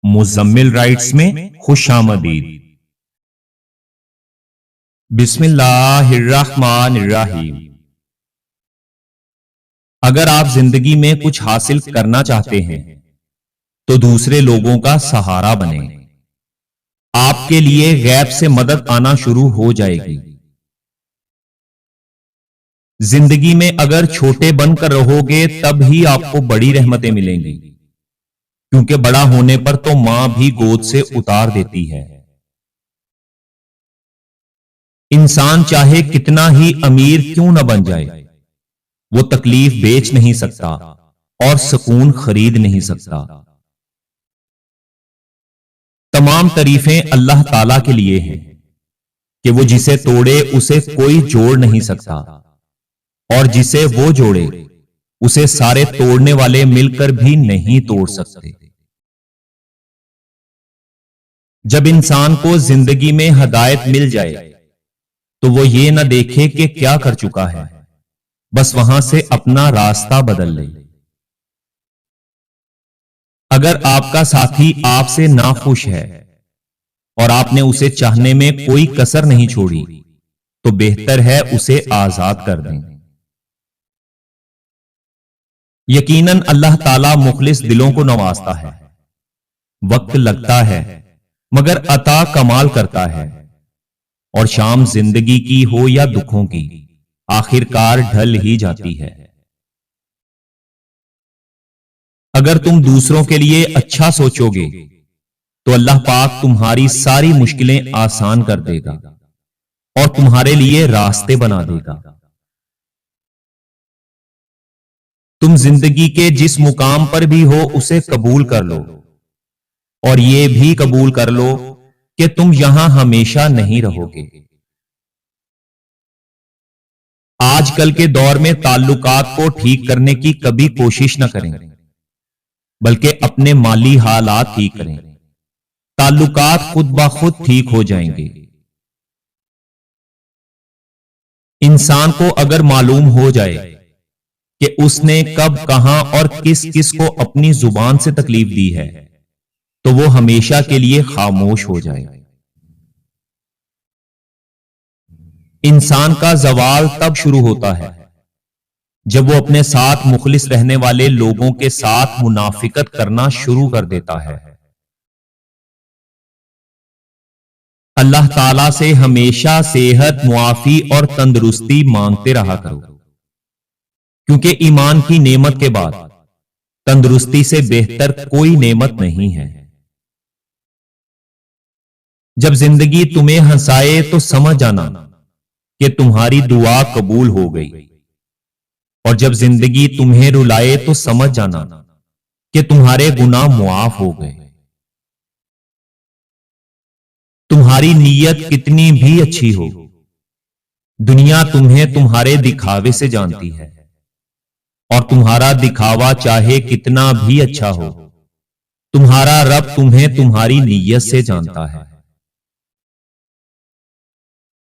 Muzammil rights میں خوش آمدید۔ بسم اللہ الرحمن الرحیم۔ اگر آپ زندگی میں کچھ حاصل کرنا چاہتے ہیں تو دوسرے لوگوں کا سہارا بنیں۔ آپ کے لیے غیب سے مدد آنا شروع ہو جائے گی۔ زندگی میں اگر چھوٹے بن کر رہو گے تب ہی آپ کو بڑی رحمتیں ملیں گی، کیونکہ بڑا ہونے پر تو ماں بھی گود سے اتار دیتی ہے۔ انسان چاہے کتنا ہی امیر کیوں نہ بن جائے، وہ تکلیف بیچ نہیں سکتا اور سکون خرید نہیں سکتا۔ تمام تعریفیں اللہ تعالی کے لیے ہیں کہ وہ جسے توڑے اسے کوئی جوڑ نہیں سکتا، اور جسے وہ جوڑے اسے سارے توڑنے والے مل کر بھی نہیں توڑ سکتے۔ جب انسان کو زندگی میں ہدایت مل جائے تو وہ یہ نہ دیکھے کہ کیا کر چکا ہے، بس وہاں سے اپنا راستہ بدل لے۔ اگر آپ کا ساتھی آپ سے ناخوش ہے اور آپ نے اسے چاہنے میں کوئی کسر نہیں چھوڑی تو بہتر ہے اسے آزاد کر دیں۔ یقیناً اللہ تعالی مخلص دلوں کو نوازتا ہے۔ وقت لگتا ہے مگر عطا کمال کرتا ہے، اور شام زندگی کی ہو یا دکھوں کی آخر کار ڈھل ہی جاتی ہے۔ اگر تم دوسروں کے لیے اچھا سوچو گے تو اللہ پاک تمہاری ساری مشکلیں آسان کر دے گا اور تمہارے لیے راستے بنا دے گا۔ تم زندگی کے جس مقام پر بھی ہو اسے قبول کر لو، اور یہ بھی قبول کر لو کہ تم یہاں ہمیشہ نہیں رہو گے۔ آج کل کے دور میں تعلقات کو ٹھیک کرنے کی کبھی کوشش نہ کریں، بلکہ اپنے مالی حالات ٹھیک کریں۔ تعلقات خود بخود ٹھیک ہو جائیں گے۔ انسان کو اگر معلوم ہو جائے کہ اس نے کب کہاں اور کس کس کو اپنی زبان سے تکلیف دی ہے تو وہ ہمیشہ کے لیے خاموش ہو جائے۔ انسان کا زوال تب شروع ہوتا ہے جب وہ اپنے ساتھ مخلص رہنے والے لوگوں کے ساتھ منافقت کرنا شروع کر دیتا ہے۔ اللہ تعالی سے ہمیشہ صحت، معافی اور تندرستی مانگتے رہا کرو، کیونکہ ایمان کی نعمت کے بعد تندرستی سے بہتر کوئی نعمت نہیں ہے۔ جب زندگی تمہیں ہنسائے تو سمجھ جانا کہ تمہاری دعا قبول ہو گئی، اور جب زندگی تمہیں رلائے تو سمجھ جانا کہ تمہارے گناہ معاف ہو گئے۔ تمہاری نیت کتنی بھی اچھی ہو، دنیا تمہیں تمہارے دکھاوے سے جانتی ہے، اور تمہارا دکھاوا چاہے کتنا بھی اچھا ہو، تمہارا رب تمہیں تمہاری نیت سے جانتا ہے۔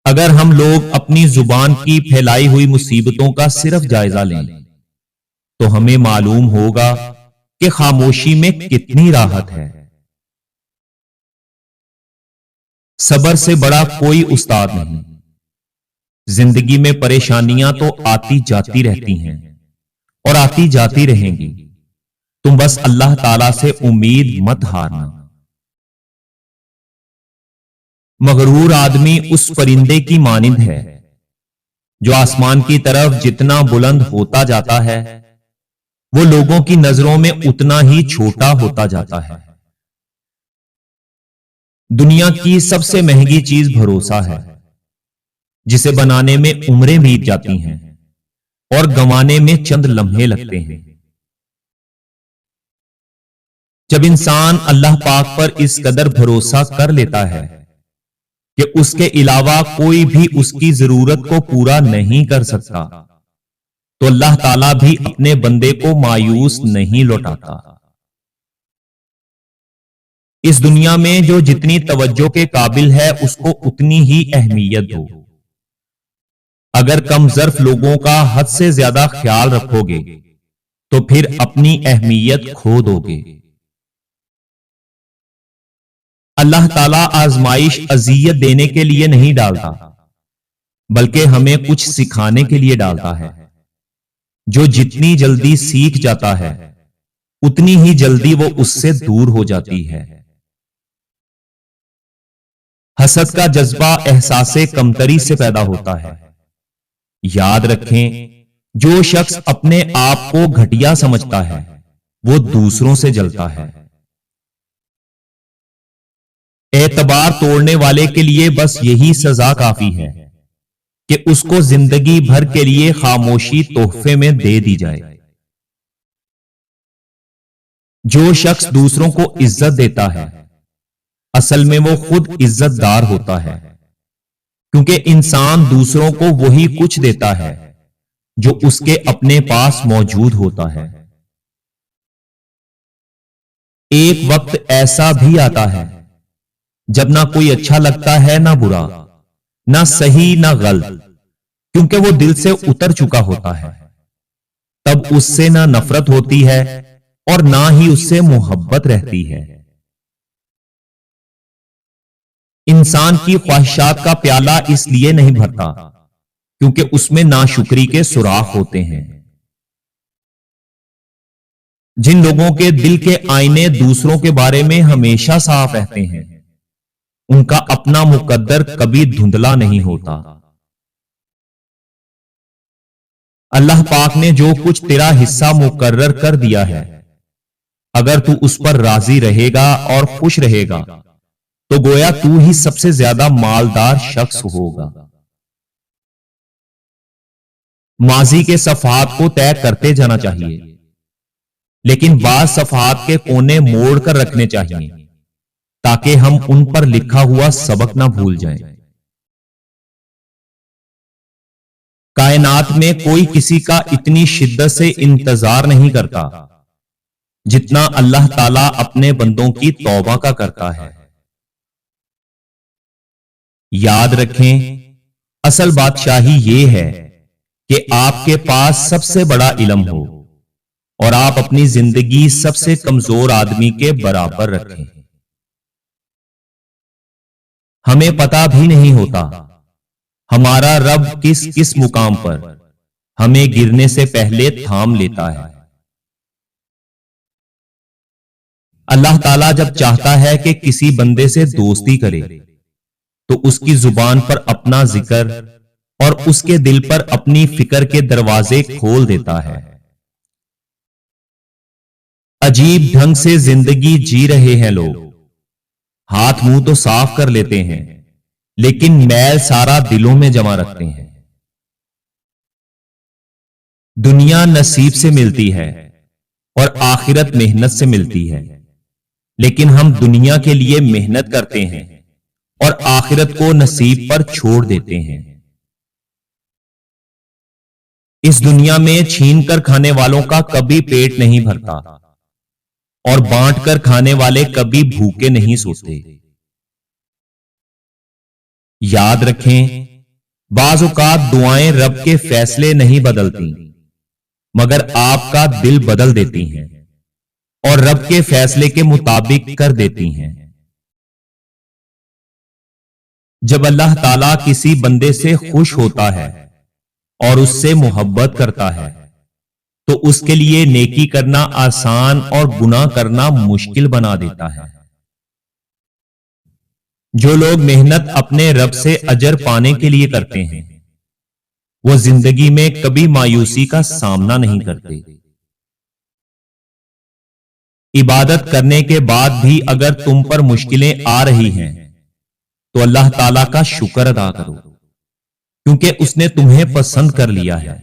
اگر ہم لوگ اپنی زبان کی پھیلائی ہوئی مصیبتوں کا صرف جائزہ لیں تو ہمیں معلوم ہوگا کہ خاموشی میں کتنی راحت ہے۔ صبر سے بڑا کوئی استاد نہیں۔ زندگی میں پریشانیاں تو آتی جاتی رہتی ہیں اور آتی جاتی رہیں گی، تم بس اللہ تعالی سے امید مت ہارنا۔ مغرور آدمی اس پرندے کی مانند ہے جو آسمان کی طرف جتنا بلند ہوتا جاتا ہے وہ لوگوں کی نظروں میں اتنا ہی چھوٹا ہوتا جاتا ہے۔ دنیا کی سب سے مہنگی چیز بھروسہ ہے، جسے بنانے میں عمریں بیت جاتی ہیں اور گنوانے میں چند لمحے لگتے ہیں۔ جب انسان اللہ پاک پر اس قدر بھروسہ کر لیتا ہے کہ اس کے علاوہ کوئی بھی اس کی ضرورت کو پورا نہیں کر سکتا تو اللہ تعالیٰ بھی اپنے بندے کو مایوس نہیں لوٹاتا۔ اس دنیا میں جو جتنی توجہ کے قابل ہے اس کو اتنی ہی اہمیت دو۔ اگر کم ظرف لوگوں کا حد سے زیادہ خیال رکھو گے تو پھر اپنی اہمیت کھو دو گے۔ اللہ تعالیٰ آزمائش اذیت دینے کے لیے نہیں ڈالتا، بلکہ ہمیں کچھ سکھانے کے لیے ڈالتا ہے۔ جو جتنی جلدی سیکھ جاتا ہے اتنی ہی جلدی وہ اس سے دور ہو جاتی ہے۔ حسد کا جذبہ احساس کمتری سے پیدا ہوتا ہے۔ یاد رکھیں، جو شخص اپنے آپ کو گھٹیا سمجھتا ہے وہ دوسروں سے جلتا ہے۔ اعتبار توڑنے والے کے لیے بس یہی سزا کافی ہے کہ اس کو زندگی بھر کے لیے خاموشی تحفے میں دے دی جائے۔ جو شخص دوسروں کو عزت دیتا ہے اصل میں وہ خود عزت دار ہوتا ہے، کیونکہ انسان دوسروں کو وہی کچھ دیتا ہے جو اس کے اپنے پاس موجود ہوتا ہے۔ ایک وقت ایسا بھی آتا ہے جب نہ کوئی اچھا لگتا ہے نہ برا، نہ صحیح نہ غلط، کیونکہ وہ دل سے اتر چکا ہوتا ہے۔ تب اس سے نہ نفرت ہوتی ہے اور نہ ہی اس سے محبت رہتی ہے۔ انسان کی خواہشات کا پیالہ اس لیے نہیں بھرتا کیونکہ اس میں ناشکری کے سوراخ ہوتے ہیں۔ جن لوگوں کے دل کے آئینے دوسروں کے بارے میں ہمیشہ صاف رہتے ہیں ان کا اپنا مقدر کبھی دھندلا نہیں ہوتا۔ اللہ پاک نے جو کچھ تیرا حصہ مقرر کر دیا ہے، اگر تو اس پر راضی رہے گا اور خوش رہے گا تو گویا تو ہی سب سے زیادہ مالدار شخص ہوگا۔ ماضی کے صفحات کو طے کرتے جانا چاہیے، لیکن بعض صفحات کے کونے موڑ کر رکھنے چاہیے تاکہ ہم ان پر لکھا ہوا سبق نہ بھول جائیں۔ کائنات میں کوئی کسی کا اتنی شدت سے انتظار نہیں کرتا جتنا اللہ تعالیٰ اپنے بندوں کی توبہ کا کرتا ہے۔ یاد رکھیں، اصل بادشاہی یہ ہے کہ آپ کے پاس سب سے بڑا علم ہو اور آپ اپنی زندگی سب سے کمزور آدمی کے برابر رکھیں۔ ہمیں پتا بھی نہیں ہوتا ہمارا رب کس کس مقام پر ہمیں گرنے سے پہلے تھام لیتا ہے۔ اللہ تعالیٰ جب چاہتا ہے کہ کسی بندے سے دوستی کرے تو اس کی زبان پر اپنا ذکر اور اس کے دل پر اپنی فکر کے دروازے کھول دیتا ہے۔ عجیب ڈھنگ سے زندگی جی رہے ہیں لوگ، ہاتھ منہ تو صاف کر لیتے ہیں لیکن میل سارا دلوں میں جمع رکھتے ہیں۔ دنیا نصیب سے ملتی ہے اور آخرت محنت سے ملتی ہے، لیکن ہم دنیا کے لیے محنت کرتے ہیں اور آخرت کو نصیب پر چھوڑ دیتے ہیں۔ اس دنیا میں چھین کر کھانے والوں کا کبھی پیٹ نہیں بھرتا اور بانٹ کر کھانے والے کبھی بھوکے نہیں سوتے۔ یاد رکھیں، بعض اوقات دعائیں رب کے فیصلے نہیں بدلتی مگر آپ کا دل بدل دیتی ہیں اور رب کے فیصلے کے مطابق کر دیتی ہیں۔ جب اللہ تعالیٰ کسی بندے سے خوش ہوتا ہے اور اس سے محبت کرتا ہے تو اس کے لیے نیکی کرنا آسان اور گناہ کرنا مشکل بنا دیتا ہے۔ جو لوگ محنت اپنے رب سے اجر پانے کے لیے کرتے ہیں وہ زندگی میں کبھی مایوسی کا سامنا نہیں کرتے۔ عبادت کرنے کے بعد بھی اگر تم پر مشکلیں آ رہی ہیں تو اللہ تعالیٰ کا شکر ادا کرو، کیونکہ اس نے تمہیں پسند کر لیا ہے۔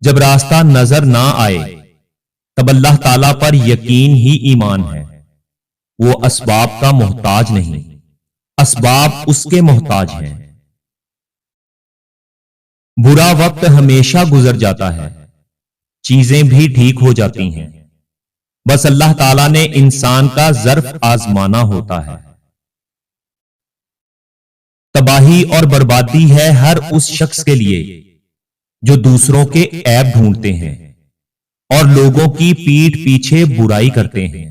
جب راستہ نظر نہ آئے تب اللہ تعالیٰ پر یقین ہی ایمان ہے۔ وہ اسباب کا محتاج نہیں، اسباب اس کے محتاج ہیں۔ برا وقت ہمیشہ گزر جاتا ہے، چیزیں بھی ٹھیک ہو جاتی ہیں، بس اللہ تعالیٰ نے انسان کا ظرف آزمانا ہوتا ہے۔ تباہی اور بربادی ہے ہر اس شخص کے لیے جو دوسروں کے عیب ڈھونڈتے ہیں اور لوگوں کی پیٹھ پیچھے برائی کرتے ہیں۔